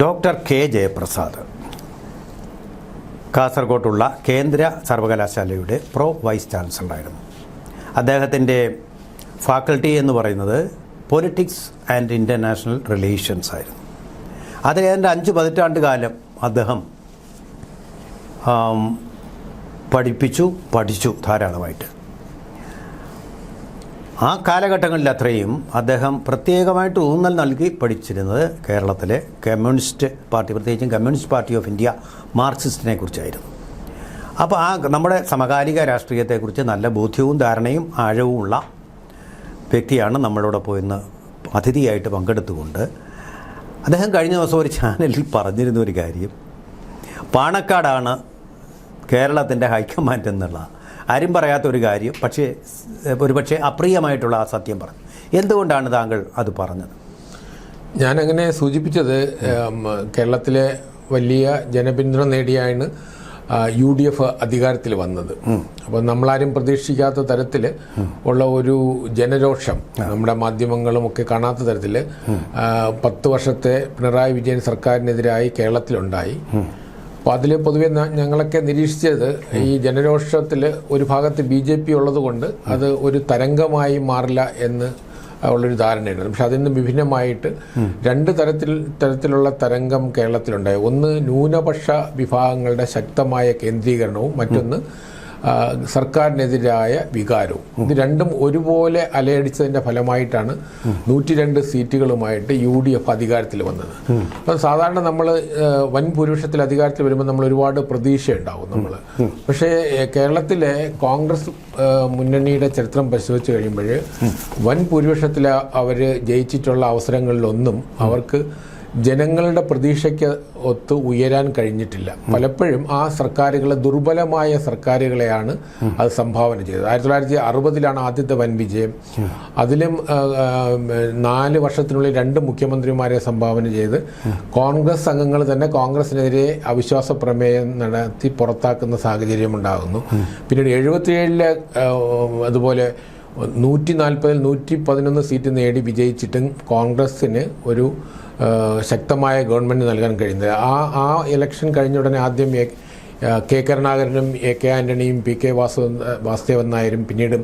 Doctor K Jayaprasad കാസർഗോട്ടുള്ള കേന്ദ്ര സർവകലാശാലയുടെ pro vice ചാൻസലറായിരുന്നു. അദ്ദേഹത്തിൻ്റെ ഫാക്കൽറ്റി എന്ന് പറയുന്നത് പൊളിറ്റിക്സ് ആൻഡ് ഇൻ്റർനാഷണൽ റിലേഷൻസ് ആയിരുന്നു. അതിലേതാണ്ട് 5 പതിറ്റാണ്ട് കാലം അദ്ദേഹം പഠിച്ചു ധാരാളമായിട്ട്. ആ കാലഘട്ടങ്ങളിൽ അത്രയും അദ്ദേഹം പ്രത്യേകമായിട്ട് ഊന്നൽ നൽകി പഠിച്ചിരുന്നത് കേരളത്തിലെ കമ്മ്യൂണിസ്റ്റ് പാർട്ടി, പ്രത്യേകിച്ചും കമ്മ്യൂണിസ്റ്റ് പാർട്ടി ഓഫ് ഇന്ത്യ മാർക്സിസ്റ്റിനെ കുറിച്ചായിരുന്നു. അപ്പോൾ നമ്മുടെ സമകാലിക രാഷ്ട്രീയത്തെക്കുറിച്ച് നല്ല ബോധ്യവും ധാരണയും ആഴവുമുള്ള വ്യക്തിയാണ് നമ്മളോടൊപ്പം ഇന്ന് അതിഥിയായിട്ട് പങ്കെടുത്തുകൊണ്ട്. അദ്ദേഹം കഴിഞ്ഞ ദിവസം ഒരു ചാനലിൽ പറഞ്ഞിരുന്ന ഒരു കാര്യം, പാണക്കാടാണ് കേരളത്തിൻ്റെ ഹൈക്കമാൻഡ് എന്നുള്ള ആരും പറയാത്തൊരു കാര്യം, ഒരുപക്ഷെ അപ്രിയമായിട്ടുള്ള ആ സത്യം പറഞ്ഞു. എന്തുകൊണ്ടാണ് താങ്കൾ അത് പറഞ്ഞത്? ഞാനങ്ങനെ സൂചിപ്പിച്ചത് കേരളത്തിലെ വലിയ ജനപിന്തുണ നേടിയാണ് UDF അധികാരത്തിൽ വന്നത്. അപ്പോൾ നമ്മളാരും പ്രതീക്ഷിക്കാത്ത തരത്തിൽ ഉള്ള ഒരു ജനരോഷം നമ്മുടെ മാധ്യമങ്ങളും ഒക്കെ കാണാത്ത തരത്തിൽ 10 വർഷത്തെ പിണറായി വിജയൻ സർക്കാരിനെതിരായി കേരളത്തിലുണ്ടായി. അപ്പോൾ അതിൽ പൊതുവെ ഞങ്ങളൊക്കെ നിരീക്ഷിച്ചത് ഈ ജനരോഷത്തിൽ ഒരു ഭാഗത്ത് BJP ഉള്ളത് കൊണ്ട് അത് ഒരു തരംഗമായി മാറില്ല എന്ന് ഉള്ളൊരു ധാരണയുണ്ട്. പക്ഷെ അതിൽ നിന്ന് വിഭിന്നമായിട്ട് 2 തരത്തിലുള്ള തരംഗം കേരളത്തിലുണ്ടായി. ഒന്ന് ന്യൂനപക്ഷ വിഭാഗങ്ങളുടെ ശക്തമായ കേന്ദ്രീകരണവും, മറ്റൊന്ന് സർക്കാരിനെതിരായ വികാരവും. ഇത് രണ്ടും ഒരുപോലെ അലയടിച്ചതിൻ്റെ ഫലമായിട്ടാണ് 102 സീറ്റുകളുമായിട്ട് UDF അധികാരത്തിൽ വന്നത്. അപ്പം സാധാരണ നമ്മൾ വൻ ഭൂരിപക്ഷത്തിൽ അധികാരത്തിൽ വരുമ്പോൾ നമ്മൾ ഒരുപാട് പ്രതീക്ഷയുണ്ടാവും നമ്മൾ. പക്ഷേ കേരളത്തിലെ കോൺഗ്രസ് മുന്നണിയുടെ ചരിത്രം പരിശോധിച്ച് കഴിയുമ്പോൾ വൻ ഭൂരിപക്ഷത്തിൽ അവർ ജയിച്ചിട്ടുള്ള അവസരങ്ങളിലൊന്നും അവർക്ക് ജനങ്ങളുടെ പ്രതീക്ഷയ്ക്ക് ഒത്ത് ഉയരാൻ കഴിഞ്ഞിട്ടില്ല. പലപ്പോഴും ആ സർക്കാരുകൾ ദുർബലമായ സർക്കാരുകളെയാണ് അത് സംഭാവന ചെയ്തത്. 1960 ആദ്യത്തെ വൻ വിജയം. അതിലും 4 വർഷത്തിനുള്ളിൽ 2 മുഖ്യമന്ത്രിമാരെ സംഭാവന ചെയ്ത് കോൺഗ്രസ് അംഗങ്ങൾ തന്നെ കോൺഗ്രസിനെതിരെ അവിശ്വാസ പ്രമേയം നടത്തി പുറത്താക്കുന്ന സാഹചര്യം ഉണ്ടാകുന്നു. പിന്നീട് 77 അതുപോലെ 140-ൽ 111 സീറ്റ് നേടി വിജയിച്ചിട്ടും കോൺഗ്രസ്സിന് ഒരു ശക്തമായ ഗവൺമെൻറ് നൽകാൻ കഴിയുന്നത്. ആ ഇലക്ഷൻ കഴിഞ്ഞ ഉടനെ ആദ്യം കെ കരുണാകരനും AK ആൻ്റണിയും PK വാസുദേവൻ നായരും പിന്നീട്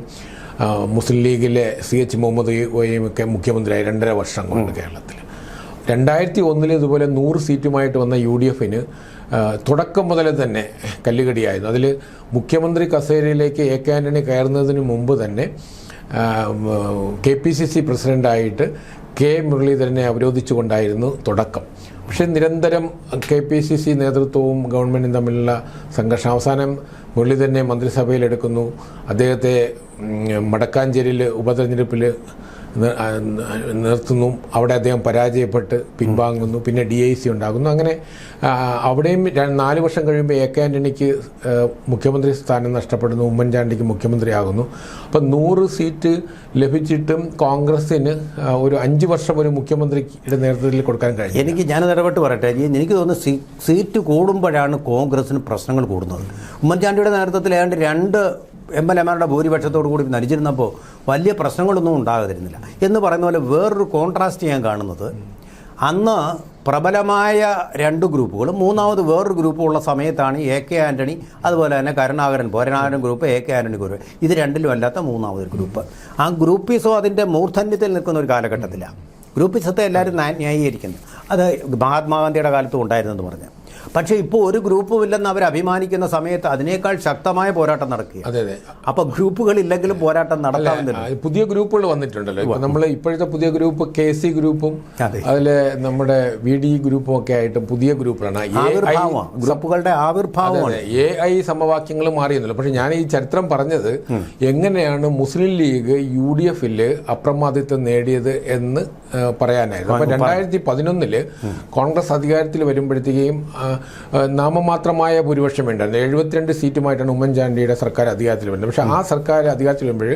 മുസ്ലിം ലീഗിലെ CH മുഹമ്മദ് കോയയും ഒക്കെ മുഖ്യമന്ത്രിയായി 2.5 വർഷം കൊണ്ട് കേരളത്തിൽ. 2001 ഇതുപോലെ 100 സീറ്റുമായിട്ട് വന്ന UDFന് തുടക്കം മുതൽ തന്നെ കല്ലുകടിയായിരുന്നു. അതിൽ മുഖ്യമന്ത്രി കസേരയിലേക്ക് AK ആൻ്റണി കയറുന്നതിന് മുമ്പ് തന്നെ KPCC പ്രസിഡൻ്റായിട്ട് K മുരളീധരനെ അവരോധിച്ചുകൊണ്ടായിരുന്നു തുടക്കം. പക്ഷേ നിരന്തരം KPCC നേതൃത്വവും ഗവൺമെൻറ്റും തമ്മിലുള്ള സംഘർഷം. അവസാനം മുരളീധരനെ മന്ത്രിസഭയിലെടുക്കുന്നു. അദ്ദേഹത്തെ മടക്കാഞ്ചേരിയിൽ ഉപതെരഞ്ഞെടുപ്പിൽ നിർത്തുന്നു. അവിടെ അദ്ദേഹം പരാജയപ്പെട്ട് പിൻവാങ്ങുന്നു. പിന്നെ DIC ഉണ്ടാകുന്നു. അങ്ങനെ അവിടെയും 4 വർഷം കഴിയുമ്പോൾ AK ആൻ്റണിക്ക് മുഖ്യമന്ത്രി സ്ഥാനം നഷ്ടപ്പെടുന്നു. ഉമ്മൻചാണ്ടിക്ക് മുഖ്യമന്ത്രിയാകുന്നു. അപ്പം 100 സീറ്റ് ലഭിച്ചിട്ടും കോൺഗ്രസ്സിന് ഒരു 5 വർഷം ഒരു മുഖ്യമന്ത്രിയുടെ നേതൃത്വത്തിൽ കൊടുക്കാൻ കഴിഞ്ഞു. ഞാനത് ഇടപെട്ട് പറയട്ടെ. എനിക്ക് തോന്നുന്നു സീറ്റ് കൂടുമ്പോഴാണ് കോൺഗ്രസ്സിന് പ്രശ്നങ്ങൾ കൂടുന്നത്. ഉമ്മൻചാണ്ടിയുടെ നേതൃത്വത്തിൽ ഏതാണ്ട് 2 MLAമാരുടെ ഭൂരിപക്ഷത്തോടു കൂടി നരിച്ചിരുന്നപ്പോൾ വലിയ പ്രശ്നങ്ങളൊന്നും ഉണ്ടാകാതിരുന്നില്ല എന്ന് പറയുന്ന പോലെ വേറൊരു കോൺട്രാസ്റ്റ് ഞാൻ കാണുന്നത്, അന്ന് പ്രബലമായ 2 ഗ്രൂപ്പുകളും മൂന്നാമത് വേറൊരു ഗ്രൂപ്പും ഉള്ള സമയത്താണ് AK ആൻ്റണി, അതുപോലെ തന്നെ Karunakaran group, AK Antony group. ഇത് രണ്ടിലും അല്ലാത്ത മൂന്നാമതൊരു ഗ്രൂപ്പ്. ആ ഗ്രൂപ്പിസോ അതിൻ്റെ മൂർധന്യത്തിൽ നിൽക്കുന്ന ഒരു കാലഘട്ടത്തിലാണ്. ഗ്രൂപ്പിസത്തെ എല്ലാവരും ന്യായീകരിക്കുന്നത്. അത് മഹാത്മാഗാന്ധിയുടെ കാലത്തും ഉണ്ടായിരുന്നെന്ന് പറഞ്ഞു. പക്ഷേ ഇപ്പോൾ ഒരു ഗ്രൂപ്പും ഇല്ലെന്ന് അവർ അഭിമാനിക്കുന്ന സമയത്ത് അതിനേക്കാൾ ശക്തമായ പോരാട്ടം നടക്കുക. അതെ. അപ്പോൾ ഗ്രൂപ്പുകളില്ലെങ്കിലും പോരാട്ടം നടത്താവുന്നില്ല. പുതിയ ഗ്രൂപ്പുകൾ വന്നിട്ടുണ്ടല്ലോ. ഇപ്പം നമ്മൾ ഇപ്പോഴത്തെ പുതിയ ഗ്രൂപ്പ് KC ഗ്രൂപ്പും അതിലെ നമ്മുടെ VD ഗ്രൂപ്പും ഒക്കെ ആയിട്ട് പുതിയ ഗ്രൂപ്പുകളാണ്. ഗ്രൂപ്പുകളുടെ ആവിർഭാവമാണ്. AI സമവാക്യങ്ങൾ മാറിയെന്നല്ലോ. പക്ഷെ ഞാൻ ഈ ചരിത്രം പറഞ്ഞത് എങ്ങനെയാണ് മുസ്ലിം ലീഗ് UDFൽ അപ്രമാദിത്വം നേടിയത് എന്ന് പറയാനായിരുന്നു. അപ്പം 2011 കോൺഗ്രസ് അധികാരത്തിൽ വരുമ്പോഴത്തേക്കും നാമമാത്രമായ ഭൂരിപക്ഷം വേണ്ടായിരുന്നു. 72 സീറ്റുമായിട്ടാണ് ഉമ്മൻചാണ്ടിയുടെ സർക്കാർ അധികാരത്തിൽ വരുന്നത്. പക്ഷേ ആ സർക്കാർ അധികാരത്തിൽ വരുമ്പോൾ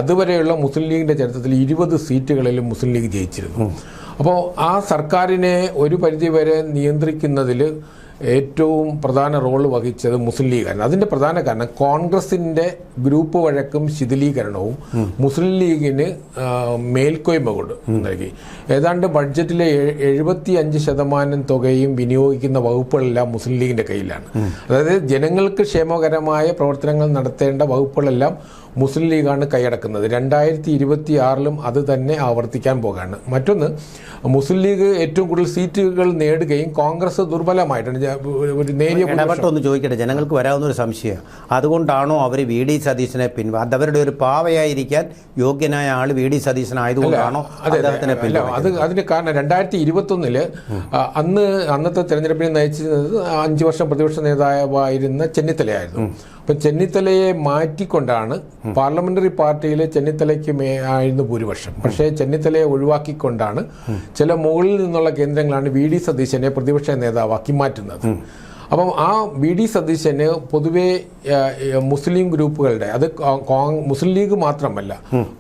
അതുവരെയുള്ള മുസ്ലിം ലീഗിൻ്റെ ചരിത്രത്തിൽ 20 സീറ്റുകളിലും മുസ്ലിം ലീഗ് ജയിച്ചിരുന്നു. അപ്പോൾ ആ സർക്കാരിനെ ഒരു പരിധിവരെ നിയന്ത്രിക്കുന്നതിൽ ഏറ്റവും പ്രധാന റോൾ വഹിച്ചത് മുസ്ലിം ലീഗാണ്. അതിൻ്റെ പ്രധാന കാരണം കോൺഗ്രസിൻ്റെ ഗ്രൂപ്പ് വഴക്കും ശിഥിലീകരണവും മുസ്ലിം ലീഗിന് മേൽക്കോയ്മ കൊണ്ട് നൽകി. ഏതാണ്ട് ബഡ്ജറ്റിലെ 75% തുകയും വിനിയോഗിക്കുന്ന വകുപ്പുകളെല്ലാം മുസ്ലിം ലീഗിൻ്റെ കയ്യിലാണ്. അതായത് ജനങ്ങൾക്ക് ക്ഷേമകരമായ പ്രവർത്തനങ്ങൾ നടത്തേണ്ട വകുപ്പുകളെല്ലാം മുസ്ലിം ലീഗാണ് കൈയടക്കുന്നത്. 2026 അത് തന്നെ ആവർത്തിക്കാൻ പോകുകയാണ്. മറ്റൊന്ന്, മുസ്ലിം ലീഗ് ഏറ്റവും കൂടുതൽ സീറ്റുകൾ നേടുകയും കോൺഗ്രസ് ദുർബലമായിട്ടാണ്. ഒരു നേരിയ ഇടപെട്ടൊന്ന് ചോദിക്കട്ടെ, ജനങ്ങൾക്ക് വരാവുന്ന ഒരു സംശയം, അതുകൊണ്ടാണോ അവർ വി ഡി സതീശനെ അവരുടെ ഒരു പാവയായിരിക്കാൻ യോഗ്യനായ ആൾ വി ഡി സതീശൻ ആയതുകൊണ്ടാണോ അദ്ദേഹത്തിനെ അതിന് കാരണം 2021 അന്നത്തെ തെരഞ്ഞെടുപ്പിനെ നയിച്ചിരുന്നത് 5 വർഷം പ്രതിപക്ഷ നേതാവായിരുന്ന ചെന്നിത്തലയായിരുന്നു. അപ്പം ചെന്നിത്തലയെ മാറ്റിക്കൊണ്ടാണ് പാർലമെന്ററി പാർട്ടിയിലെ ചെന്നിത്തലയ്ക്ക് ആയിരുന്നു ഭൂരിപക്ഷം. പക്ഷേ ചെന്നിത്തലയെ ഒഴിവാക്കിക്കൊണ്ടാണ് ചില മുകളിൽ നിന്നുള്ള കേന്ദ്രങ്ങളാണ് വി ഡി സതീശനെ പ്രതിപക്ഷ നേതാവാക്കി മാറ്റുന്നത്. അപ്പം ആ വി ഡി സതീശന് പൊതുവെ മുസ്ലിം ഗ്രൂപ്പുകളുടെ, അത് മുസ്ലിം ലീഗ് മാത്രമല്ല,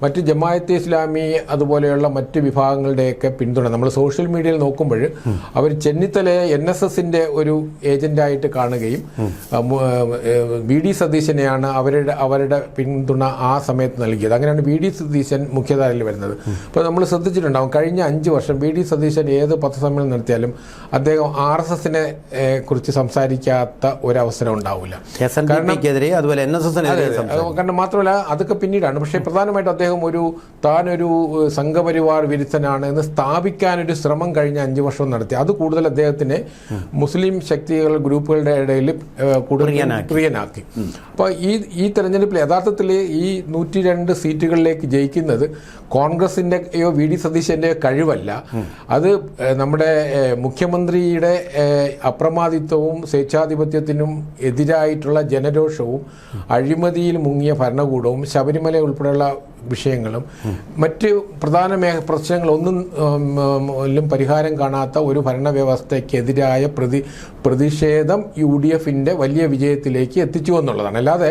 മറ്റ് ജമാഅത്തെ ഇസ്ലാമി അതുപോലെയുള്ള മറ്റ് വിഭാഗങ്ങളുടെയൊക്കെ പിന്തുണ നമ്മൾ സോഷ്യൽ മീഡിയയിൽ നോക്കുമ്പോൾ അവർ ചെന്നിത്തലയെ NSSന്റെ ഒരു ഏജന്റായിട്ട് കാണുകയും വി ഡി സതീശനെയാണ് അവരുടെ പിന്തുണ ആ സമയത്ത് നൽകിയത്. അങ്ങനെയാണ് വി ഡി സതീശൻ മുഖ്യധാരയിൽ വരുന്നത്. അപ്പോൾ നമ്മൾ ശ്രദ്ധിച്ചിട്ടുണ്ടാവും, കഴിഞ്ഞ 5 വർഷം വി ഡി സതീശൻ ഏത് പത്രസമ്മേളനം നടത്തിയാലും അദ്ദേഹം RSSനെ കുറിച്ച് സംസാരിക്കാത്ത ഒരവസരം ഉണ്ടാവില്ല. കാരണം മാത്രമല്ല അതൊക്കെ പിന്നീടാണ്. പക്ഷേ പ്രധാനമായിട്ടും അദ്ദേഹം താനൊരു സംഘപരിവാർ വിരുദ്ധനാണ് എന്ന് സ്ഥാപിക്കാനൊരു ശ്രമം കഴിഞ്ഞ 5 വർഷം നടത്തി. അത് കൂടുതൽ അദ്ദേഹത്തിനെ മുസ്ലിം ശക്തികൾ ഗ്രൂപ്പുകളുടെ ഇടയിൽ കൂടുതൽ പ്രിയനാക്കി. അപ്പോൾ ഈ തെരഞ്ഞെടുപ്പിൽ യഥാർത്ഥത്തിൽ ഈ 102 സീറ്റുകളിലേക്ക് ജയിക്കുന്നത് കോൺഗ്രസിൻ്റെയോ വി ഡി സതീശൻ്റെയോ കഴിവല്ല. അത് നമ്മുടെ മുഖ്യമന്ത്രിയുടെ അപ്രമാദിത്വവും സ്വേച്ഛാധിപത്യത്തിനും എതിരായിട്ടുള്ള ജനരോഷവും അഴിമതിയിൽ മുങ്ങിയ ഭരണകൂടവും ശബരിമല ഉൾപ്പെടെയുള്ള വിഷയങ്ങളും മറ്റ് പ്രധാന പ്രശ്നങ്ങളൊന്നും പരിഹാരം കാണാത്ത ഒരു ഭരണവ്യവസ്ഥയ്ക്കെതിരായ പ്രതിഷേധം UDFന്റെ വലിയ വിജയത്തിലേക്ക് എത്തിച്ചു എന്നുള്ളതാണ്. അല്ലാതെ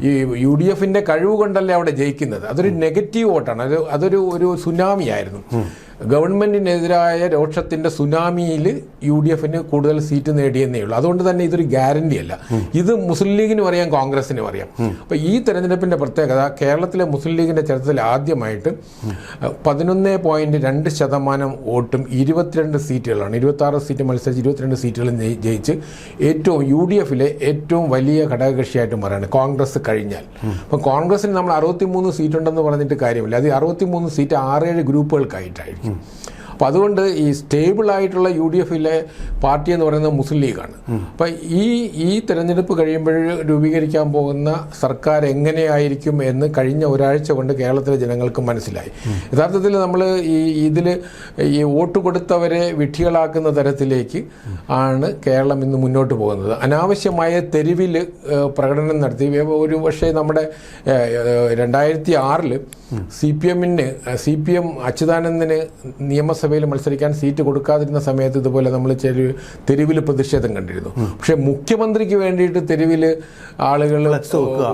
ഈ UDFന്റെ കഴിവ് കൊണ്ടല്ലേ അവിടെ ജയിക്കുന്നത്. അതൊരു നെഗറ്റീവ് വോട്ടാണ്. അതൊരു സുനാമി ആയിരുന്നു. ഗവൺമെന്റിനെതിരായ രോഷത്തിന്റെ സുനാമിയിൽ UDFന് കൂടുതൽ സീറ്റ് നേടിയെന്നേ ഉള്ളൂ. അതുകൊണ്ട് തന്നെ ഇതൊരു ഗ്യാരണ്ടി അല്ല. ഇത് മുസ്ലിം ലീഗിനും അറിയാം, കോൺഗ്രസിനും അറിയാം. അപ്പോൾ ഈ തെരഞ്ഞെടുപ്പിന്റെ പ്രത്യേകത, കേരളത്തിലെ മുസ്ലിം ലീഗിന്റെ ചരിത്രത്തിൽ ആദ്യമായിട്ട് 11.2% വോട്ടും 22 സീറ്റുകളാണ്, 26 സീറ്റ് മത്സരിച്ച് 22 സീറ്റുകളും ജയിച്ച് UDFലെ ഏറ്റവും വലിയ ഘടകകക്ഷിയായിട്ട് മാറാണ് കോൺഗ്രസ് കഴിഞ്ഞാൽ. അപ്പോൾ കോൺഗ്രസിന് നമ്മൾ 63 സീറ്റുണ്ടെന്ന് പറഞ്ഞിട്ട് കാര്യമില്ല. അത് 63 സീറ്റ് 6-7 ഗ്രൂപ്പുകൾക്കായിട്ടായിരിക്കും. അപ്പോൾ അതുകൊണ്ട് ഈ സ്റ്റേബിളായിട്ടുള്ള UDFലെ പാർട്ടി എന്ന് പറയുന്നത് മുസ്ലിം ലീഗാണ്. അപ്പോൾ ഈ തെരഞ്ഞെടുപ്പ് കഴിയുമ്പോൾ രൂപീകരിക്കാൻ പോകുന്ന സർക്കാർ എങ്ങനെയായിരിക്കും എന്ന് കഴിഞ്ഞ ഒരാഴ്ച കൊണ്ട് കേരളത്തിലെ ജനങ്ങൾക്ക് മനസ്സിലായി. യഥാർത്ഥത്തിൽ നമ്മൾ ഈ വോട്ട് കൊടുത്തവരെ വിഡ്ഢികളാക്കുന്ന തരത്തിലേക്ക് ആണ് കേരളം ഇന്ന് മുന്നോട്ട് പോകുന്നത്. അനാവശ്യമായ തെരുവിൽ പ്രകടനം നടത്തി. ഒരു പക്ഷേ നമ്മുടെ 2006 CPM അച്യുതാനന്ദന് നിയമസഭയിൽ മത്സരിക്കാൻ സീറ്റ് കൊടുക്കാതിരുന്ന സമയത്ത് ഇതുപോലെ നമ്മൾ തെരുവിൽ പ്രതിഷേധം കണ്ടിരുന്നു. പക്ഷെ മുഖ്യമന്ത്രിക്ക് വേണ്ടിയിട്ട് തെരുവിൽ ആളുകൾ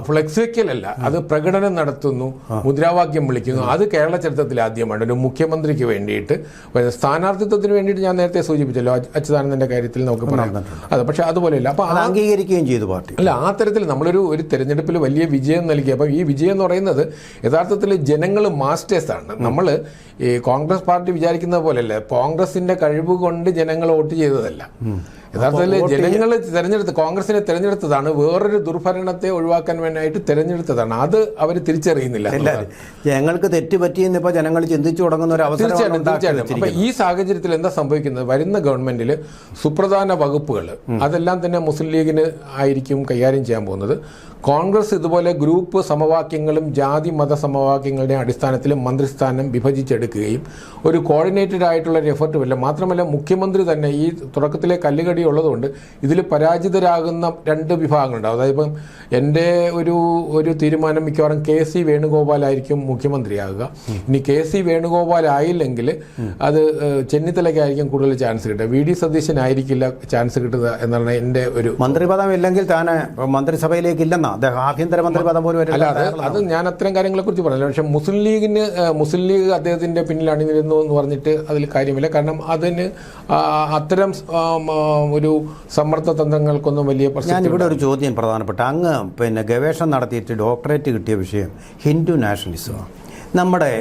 ഫ്ലെക്സ് വെക്കലല്ല, അത് പ്രകടനം നടത്തുന്നു, മുദ്രാവാക്യം വിളിക്കുന്നു. അത് കേരള ചരിത്രത്തിൽ ആദ്യമാണ് ഒരു മുഖ്യമന്ത്രിക്ക് വേണ്ടിയിട്ട്. സ്ഥാനാർത്ഥിത്വത്തിന് വേണ്ടിയിട്ട് ഞാൻ നേരത്തെ സൂചിപ്പിച്ചല്ലോ, അച്യുതാനന്ദന്റെ കാര്യത്തിൽ നമുക്ക് പറയാം. അതെ, പക്ഷെ അതുപോലെയല്ല. അപ്പൊ അംഗീകരിക്കുകയും ചെയ്തു പാർട്ടി. അല്ല, ആ തരത്തിൽ നമ്മളൊരു തെരഞ്ഞെടുപ്പിൽ വലിയ വിജയം നൽകി. അപ്പം ഈ വിജയം എന്ന് പറയുന്നത് യഥാർത്ഥത്തിൽ ജനങ്ങൾ മാസ്റ്റേഴ്സാണ്. നമ്മൾ ഈ കോൺഗ്രസ് പാർട്ടി വിചാരിക്കുന്നത് പോലെയല്ല, കോൺഗ്രസിന്റെ കഴിവ് കൊണ്ട് ജനങ്ങൾ വോട്ട് ചെയ്തതല്ല. യഥാർത്ഥത്തിൽ ജനങ്ങൾ കോൺഗ്രസിനെ തെരഞ്ഞെടുത്തതാണ്, വേറൊരു ദുർഭരണത്തെ ഒഴിവാക്കാൻ വേണ്ടിയിട്ട് തെരഞ്ഞെടുത്തതാണ്. അത് അവർ തിരിച്ചറിയുന്നില്ല. ഞങ്ങൾക്ക് തെറ്റുപറ്റിയെന്ന് ഇപ്പോൾ ജനങ്ങൾ ചിന്തിച്ചു തുടങ്ങുന്ന ഒരു അവസരം. തീർച്ചയായിട്ടും. അപ്പൊ ഈ സാഹചര്യത്തിൽ എന്താ സംഭവിക്കുന്നത്? വരുന്ന ഗവൺമെന്റിൽ സുപ്രധാന വകുപ്പുകൾ അതെല്ലാം തന്നെ മുസ്ലിം ലീഗിന് ആയിരിക്കും കൈകാര്യം ചെയ്യാൻ പോകുന്നത്. കോൺഗ്രസ് ഇതുപോലെ ഗ്രൂപ്പ് സമവാക്യങ്ങളും ജാതി മത സമവാക്യങ്ങളുടെയും അടിസ്ഥാനത്തിൽ മന്ത്രിസ്ഥാനം വിഭജിച്ചെടുക്കുകയും ഒരു കോർഡിനേറ്റഡ് ആയിട്ടുള്ള ഒരു എഫർട്ടും ഇല്ല. മാത്രമല്ല മുഖ്യമന്ത്രി തന്നെ ഈ തുടക്കത്തിലെ കല്ലുകടി ഉള്ളതുകൊണ്ട് ഇതിൽ പരാജിതരാകുന്ന 2 വിഭാഗങ്ങളുണ്ടാവും. അതായത് ഇപ്പം എൻ്റെ ഒരു തീരുമാനം മിക്കവാറും KC വേണുഗോപാലായിരിക്കും മുഖ്യമന്ത്രിയാകുക. ഇനി KC വേണുഗോപാൽ ആയില്ലെങ്കിൽ അത് ചെന്നിത്തലയ്ക്കായിരിക്കും കൂടുതൽ ചാൻസ് കിട്ടുക, VD സതീശനായിരിക്കില്ല ചാൻസ് കിട്ടുക എന്നാണ് എൻ്റെ ഒരു. മന്ത്രിപദം ഇല്ലെങ്കിൽ താൻ മന്ത്രിസഭയിലേക്ക് ഇല്ലെന്നാ ആഭ്യന്തരമന്ത്രി പദം പോലും അല്ലാതെ അത് ഞാൻ അത്തരം കാര്യങ്ങളെ കുറിച്ച് പറഞ്ഞില്ല. പക്ഷെ മുസ്ലിം ലീഗ് അദ്ദേഹത്തിന്റെ പിന്നിൽ അണിനിരുന്നു എന്ന് പറഞ്ഞിട്ട് അതിൽ കാര്യമില്ല. കാരണം അതിന് അത്തരം ഒരു സമ്മർദ്ദ തന്ത്രങ്ങൾക്കൊന്നും വലിയ പ്രശ്നം. ഞാനിവിടെ ഒരു ചോദ്യം പ്രധാനപ്പെട്ട അങ്ങ് ഗവേഷണം നടത്തിയിട്ട് ഡോക്ടറേറ്റ് കിട്ടിയ വിഷയം ഹിന്ദു നാഷണലിസമാണ്. നമ്മുടെ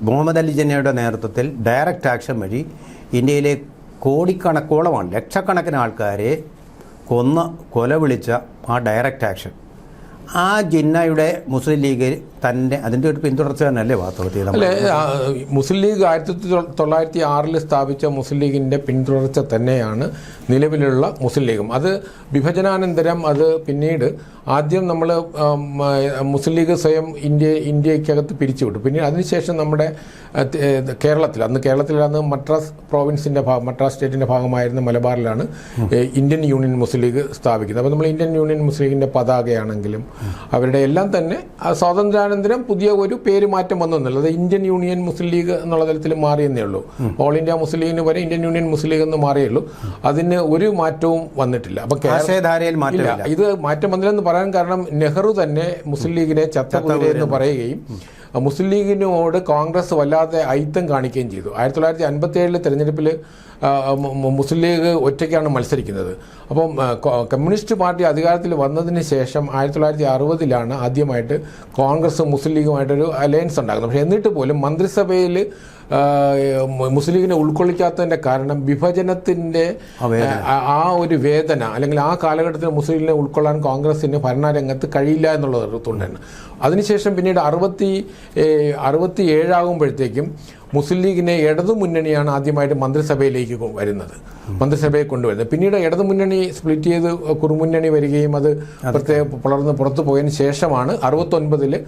മുഹമ്മദ് അലി ജിന്നയുടെ നേതൃത്വത്തിൽ ഡയറക്റ്റ് ആക്ഷൻ വഴി ഇന്ത്യയിലെ കോടിക്കണക്കോളമാണ് ലക്ഷക്കണക്കിന് ആൾക്കാരെ കൊല വിളിച്ച ആ ഡയറക്റ്റ് ആക്ഷൻ, ആ ജിന്നയുടെ മുസ്ലിം ലീഗ് തന്നെ അതിൻ്റെ ഒരു പിന്തുടർച്ച തന്നെയല്ലേ വാസ്തവത്തിൽ? അല്ലെ, മുസ്ലിം ലീഗ് 1906 സ്ഥാപിച്ച മുസ്ലിം ലീഗിൻ്റെ പിന്തുടർച്ച തന്നെയാണ് നിലവിലുള്ള മുസ്ലിം ലീഗും. അത് വിഭജനാനന്തരം അത് പിന്നീട് ആദ്യം നമ്മൾ മുസ്ലിം ലീഗ് സ്വയം ഇന്ത്യക്കകത്ത് പിരിച്ചുവിട്ടു. പിന്നീട് അതിനുശേഷം നമ്മുടെ കേരളത്തിലാണ് മദ്രാസ് പ്രോവിൻസിൻ്റെ മദ്രാസ് സ്റ്റേറ്റിൻ്റെ ഭാഗമായിരുന്ന മലബാറിലാണ് ഇന്ത്യൻ യൂണിയൻ മുസ്ലിം ലീഗ് സ്ഥാപിക്കുന്നത്. അപ്പോൾ നമ്മൾ ഇന്ത്യൻ യൂണിയൻ മുസ്ലിം ലീഗിൻ്റെ പതാകയാണെങ്കിലും അവരുടെ എല്ലാം തന്നെ സ്വാതന്ത്ര്യാനന്തരം പുതിയ ഒരു പേര് മാറ്റം വന്നൊന്നുമില്ല. അത് ഇന്ത്യൻ യൂണിയൻ മുസ്ലിം ലീഗ് എന്നുള്ള തരത്തിൽ മാറിയെന്നേ ഉള്ളൂ. ഓൾ ഇന്ത്യ മുസ്ലിം ലീഗിന് വരെ ഇന്ത്യൻ യൂണിയൻ മുസ്ലിം ലീഗ് എന്ന് മാറിയുള്ളൂ. അതിന് ഒരു മാറ്റവും വന്നിട്ടില്ല. അപ്പം ഇത് മാറ്റം വന്നില്ലെന്ന് പറയാൻ കാരണം നെഹ്റു തന്നെ മുസ്ലിം ലീഗിനെ ചത്തകുതിര എന്ന് പറയുകയും മുസ്ലിം ലീഗിനോട് കോൺഗ്രസ് വല്ലാതെ ഐത്തം കാണിക്കുകയും ചെയ്തു. 1957 തെരഞ്ഞെടുപ്പിൽ മുസ്ലിം ലീഗ് ഒറ്റയ്ക്കാണ് മത്സരിക്കുന്നത്. അപ്പം കമ്മ്യൂണിസ്റ്റ് പാർട്ടി അധികാരത്തിൽ വന്നതിന് ശേഷം 1960 ആദ്യമായിട്ട് കോൺഗ്രസ് മുസ്ലിം ലീഗുമായിട്ടൊരു അലയൻസ് ഉണ്ടാകുന്നത്. പക്ഷേ എന്നിട്ട് പോലും മന്ത്രിസഭയിൽ മുസ്ലിം ലീഗിനെ ഉൾക്കൊള്ളിക്കാത്തതിൻ്റെ കാരണം വിഭജനത്തിൻ്റെ ആ ഒരു വേദന, അല്ലെങ്കിൽ ആ കാലഘട്ടത്തിൽ മുസ്ലിം ലീഗിനെ ഉൾക്കൊള്ളാൻ കോൺഗ്രസിന് ഭരണരംഗത്ത് കഴിയില്ല എന്നുള്ളത് കൊണ്ടാണ്. അതിനുശേഷം പിന്നീട് 67 ആകുമ്പോഴത്തേക്കും മുസ്ലിം ലീഗിനെ ഇടതുമുന്നണിയാണ് ആദ്യമായിട്ട് മന്ത്രിസഭയിലേക്ക് വരുന്നത്, മന്ത്രിസഭയെ കൊണ്ടുവരുന്നത്. പിന്നീട് ഇടതുമുന്നണി സ്പ്ലിറ്റ് ചെയ്ത് കുറുമുന്നണി വരികയും അത് പുലർന്ന് പുറത്തു പോയതിനു ശേഷമാണ് 69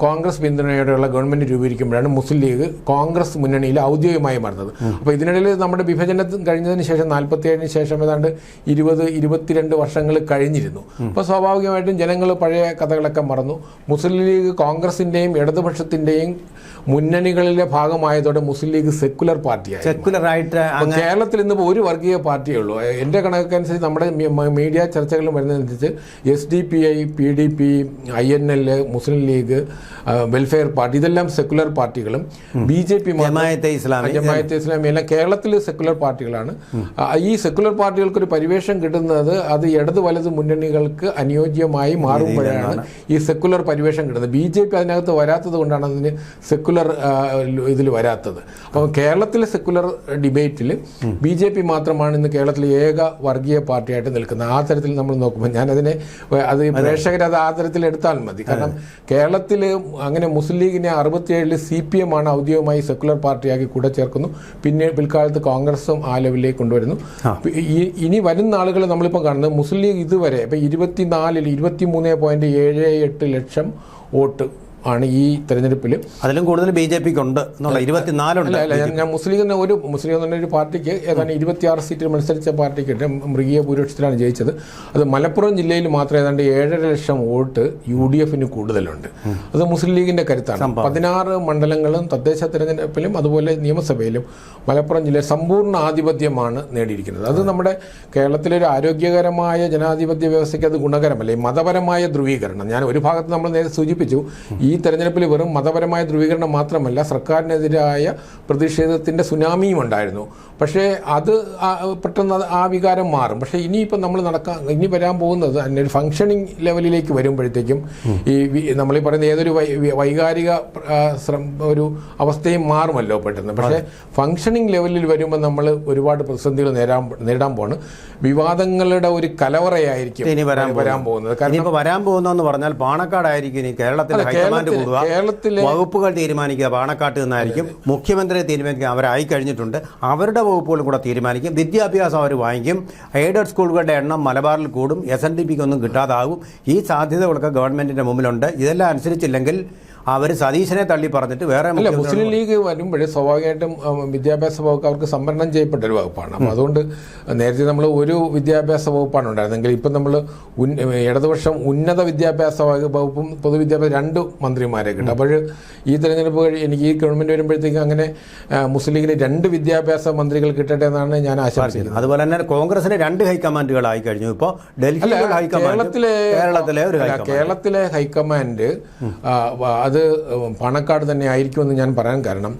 കോൺഗ്രസ് പിന്തുണയോടെയുള്ള ഗവൺമെന്റ് രൂപീകരിക്കുമ്പോഴാണ് മുസ്ലിം ലീഗ് കോൺഗ്രസ് മുന്നണിയിൽ ഔദ്യോഗികമായി മാറുന്നത്. അപ്പോൾ ഇതിനിടയിൽ നമ്മുടെ വിഭജനം കഴിഞ്ഞതിന് ശേഷം 47 ശേഷം ഏതാണ്ട് 20-22 വർഷങ്ങൾ കഴിഞ്ഞിരുന്നു. അപ്പോൾ സ്വാഭാവികമായിട്ടും ജനങ്ങൾ പഴയ കഥകളൊക്കെ മറന്നു. മുസ്ലിം ലീഗ് കോൺഗ്രസിന്റെയും ഇടതുപക്ഷത്തിന്റെയും മുന്നണികളിലെ ഭാഗമായതോടെ മുസ്ലിം ലീഗ് സെക്കുലർ പാർട്ടിയായി. കേരളത്തിൽ ഇന്നിപ്പോൾ ഒരു വർഗീയ പാർട്ടിയേ ഉള്ളൂ. എൻ്റെ കണക്കനുസരിച്ച് നമ്മുടെ മീഡിയ ചർച്ചകളിൽ വരുന്നതനുസരിച്ച് SDPI, PDP, INL, മുസ്ലിം ലീഗ്, വെൽഫെയർ പാർട്ടി ഇതെല്ലാം സെക്കുലർ പാർട്ടികളും BJP, ജമാഅത്തെ ഇസ്ലാമി എല്ലാം കേരളത്തിൽ സെക്കുലർ പാർട്ടികളാണ്. ഈ സെക്കുലർ പാർട്ടികൾക്കൊരു പരിവേഷം കിട്ടുന്നത് അത് ഇടത് വലത് മുന്നണികൾക്ക് അനുയോജ്യമായി മാറുമ്പോഴാണ് ഈ സെക്കുലർ പരിവേഷം കിട്ടുന്നത്. BJP അതിനകത്ത് വരാത്തത് കൊണ്ടാണ് അതിന് സെക്കുലർ ഇതിൽ വരാത്തത്. അപ്പോൾ കേരളത്തിലെ സെക്കുലർ ഡിബേറ്റിൽ BJP മാത്രമാണ് ഇന്ന് കേരളത്തിലെ ഏക വർഗീയ പാർട്ടിയായിട്ട് നിൽക്കുന്നത്. ആ തരത്തിൽ നമ്മൾ നോക്കുമ്പോൾ അത് പ്രേക്ഷകരത് ആ തരത്തിൽ എടുത്താൽ മതി. കാരണം കേരളത്തിൽ അങ്ങനെ മുസ്ലിം ലീഗിനെ 67 CPM ആണ് ഔദ്യോഗികമായി സെക്കുലർ പാർട്ടിയാക്കി കൂടെ ചേർക്കുന്നു. പിന്നെ പിൽക്കാലത്ത് കോൺഗ്രസും ആ ലെവലിലേക്ക് കൊണ്ടുവരുന്നു. ഇനി വരുന്ന ആളുകൾ നമ്മളിപ്പോൾ കാണുന്നത് മുസ്ലിം ലീഗ് ഇതുവരെ ഇപ്പം 23.78 ലക്ഷം വോട്ട് ആണ് ഈ തെരഞ്ഞെടുപ്പിൽ. അതിലും കൂടുതൽ BJPക്ക് ഉണ്ട്. 24 ഞാൻ മുസ്ലിം ഒരു പാർട്ടിക്ക് ഏതാണ്ട് 26 സീറ്റിൽ മത്സരിച്ച പാർട്ടിക്ക് മൃഗീയ ഭൂരിപക്ഷത്തിലാണ് ജയിച്ചത്. അത് മലപ്പുറം ജില്ലയിൽ മാത്രം ഏതാണ്ട് 7.5 ലക്ഷം വോട്ട് UDFന് കൂടുതലുണ്ട്. അത് മുസ്ലിം ലീഗിന്റെ കരുത്താണ്. 16 മണ്ഡലങ്ങളും തദ്ദേശ തെരഞ്ഞെടുപ്പിലും അതുപോലെ നിയമസഭയിലും മലപ്പുറം ജില്ലയിൽ സമ്പൂർണ്ണ ആധിപത്യമാണ് നേടിയിരിക്കുന്നത്. അത് നമ്മുടെ കേരളത്തിലെ ഒരു ആരോഗ്യകരമായ ജനാധിപത്യ വ്യവസ്ഥയ്ക്ക് അത് ഗുണകരമല്ല. ഈ മതപരമായ ധ്രുവീകരണം ഞാൻ ഒരു ഭാഗത്ത് നമ്മൾ നേരെ സൂചിപ്പിച്ചു. ഈ തെരഞ്ഞെടുപ്പിൽ വെറും മതപരമായ ധ്രുവീകരണം മാത്രമല്ല, സർക്കാരിനെതിരായ പ്രതിഷേധത്തിൻ്റെ സുനാമിയും ഉണ്ടായിരുന്നു. പക്ഷേ അത് പെട്ടെന്ന് ആ വികാരം മാറും. പക്ഷേ ഇനിയിപ്പോൾ ഇനി വരാൻ പോകുന്നത് ഒരു ഫങ്ഷനിങ് ലെവലിലേക്ക് വരുമ്പോഴത്തേക്കും ഈ നമ്മളീ പറയുന്ന ഏതൊരു വൈകാരിക ഒരു അവസ്ഥയും മാറുമല്ലോ പെട്ടെന്ന്. പക്ഷേ ഫങ്ഷനിങ് ലെവലിൽ വരുമ്പോൾ നമ്മൾ ഒരുപാട് പ്രതിസന്ധികൾ നേരിടാൻ പോണ്. വിവാദങ്ങളുടെ ഒരു കലവറയായിരിക്കും വരാൻ പോകുന്നത്. കാരണം വരാൻ പോകുന്നതെന്ന് പറഞ്ഞാൽ പാണക്കാടായിരിക്കും ഇനി കേരളത്തിലെ വകുപ്പുകൾ തീരുമാനിക്കുക പാണക്കാട്ട് നിന്നായിരിക്കും. മുഖ്യമന്ത്രി തീരുമാനിക്കുക അവരായി കഴിഞ്ഞിട്ടുണ്ട്. അവരുടെ വകുപ്പുകളും കൂടെ തീരുമാനിക്കും. വിദ്യാഭ്യാസം അവർ വാങ്ങിക്കും. എയ്ഡഡ് സ്കൂളുകളുടെ എണ്ണം മലബാറിൽ കൂടും. SNDPക്ക് ഒന്നും കിട്ടാതാകും. ഈ സാധ്യതകളൊക്കെ ഗവൺമെന്റിന്റെ മുമ്പിലുണ്ട്. ഇതെല്ലാം അനുസരിച്ചില്ലെങ്കിൽ അവർ സതീശനെ തള്ളി പറഞ്ഞിട്ട് വേറെ മുസ്ലിം ലീഗ് വരുമ്പോഴേ സ്വാഭാവികമായിട്ടും വിദ്യാഭ്യാസ വകുപ്പ് അവർക്ക് സംവരണം ചെയ്യപ്പെട്ട ഒരു വകുപ്പാണ്. അപ്പോൾ അതുകൊണ്ട് നേരത്തെ നമ്മൾ ഒരു വിദ്യാഭ്യാസ വകുപ്പാണ് ഉണ്ടായിരുന്നെങ്കിൽ ഇപ്പം നമ്മൾ ഇടതുപക്ഷം ഉന്നത വിദ്യാഭ്യാസ വകുപ്പും പൊതുവിദ്യാഭ്യാസ 2 മന്ത്രിമാരെ കിട്ടും. അപ്പോൾ ഈ തെരഞ്ഞെടുപ്പ് എനിക്ക് ഈ ഗവൺമെന്റ് വരുമ്പോഴത്തേക്കും അങ്ങനെ മുസ്ലിം ലീഗിന് 2 വിദ്യാഭ്യാസ മന്ത്രികൾ കിട്ടട്ടെ എന്നാണ് ഞാൻ ആശംസിക്കുന്നത്. അതുപോലെ തന്നെ കോൺഗ്രസിന് 2 ഹൈക്കമാൻഡുകളായി കഴിഞ്ഞു. ഇപ്പോൾ കേരളത്തിലെ ഹൈക്കമാൻഡ് അത് പാണക്കാട് തന്നെ ആയിരിക്കുമെന്ന് ഞാൻ പറയാൻ കാരണം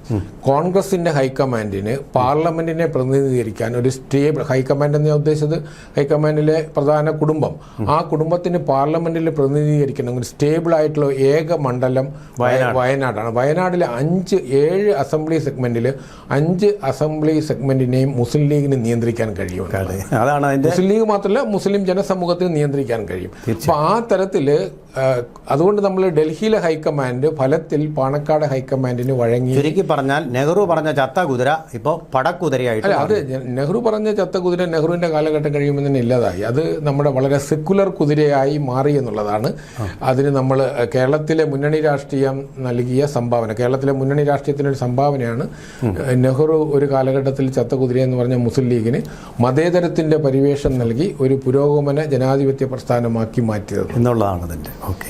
കോൺഗ്രസിന്റെ ഹൈക്കമാൻഡിന് പാർലമെന്റിനെ പ്രതിനിധീകരിക്കാൻ ഒരു സ്റ്റേബിൾ ഹൈക്കമാൻഡ് എന്ന് ഞാൻ ഉദ്ദേശിച്ചത് ഹൈക്കമാൻഡിലെ പ്രധാന കുടുംബം, ആ കുടുംബത്തിന് പാർലമെന്റിൽ പ്രതിനിധീകരിക്കണം ഒരു സ്റ്റേബിൾ ആയിട്ടുള്ള ഏക മണ്ഡലം വയനാടാണ്. വയനാട്ടിലെ 7 അസംബ്ലി സെഗ്മെന്റിൽ 5 അസംബ്ലി സെഗ്മെന്റിനെയും മുസ്ലിം ലീഗിന് നിയന്ത്രിക്കാൻ കഴിയും. മുസ്ലിം ലീഗ് മാത്രമല്ല മുസ്ലിം ജനസമൂഹത്തിന് നിയന്ത്രിക്കാൻ കഴിയും. അപ്പൊ ആ തരത്തില് അതുകൊണ്ട് നമ്മൾ ഡൽഹിയിലെ ഹൈക്കമാൻഡ് ഫലത്തിൽ പാണക്കാട് ഹൈക്കമാൻഡിന് വഴങ്ങി. ചുരുക്കി പറഞ്ഞാൽ നെഹ്റു പറഞ്ഞ ചത്ത കുതിര ഇപ്പോൾ പടക്കുതിരയായിട്ട്. അത് നെഹ്റു പറഞ്ഞ ചത്ത കുതിര നെഹ്റുവിന്റെ കാലഘട്ടം കഴിയുമ്പോൾ തന്നെ ഇല്ലാതായി. അത് നമ്മുടെ വളരെ സെക്കുലർ കുതിരയായി മാറി എന്നുള്ളതാണ്. അതിന് നമ്മൾ കേരളത്തിലെ മുന്നണി രാഷ്ട്രീയം നൽകിയ സംഭാവന, കേരളത്തിലെ മുന്നണി രാഷ്ട്രീയത്തിനൊരു സംഭാവനയാണ് നെഹ്റു ഒരു കാലഘട്ടത്തിൽ ചത്ത കുതിര എന്ന് പറഞ്ഞ മുസ്ലിം ലീഗിന് മതേതരത്തിന്റെ പരിവേഷം നൽകി ഒരു പുരോഗമന ജനാധിപത്യ പ്രസ്ഥാനമാക്കി മാറ്റിയത് എന്നുള്ളതാണ് അതിൻ്റെ. ഓക്കെ.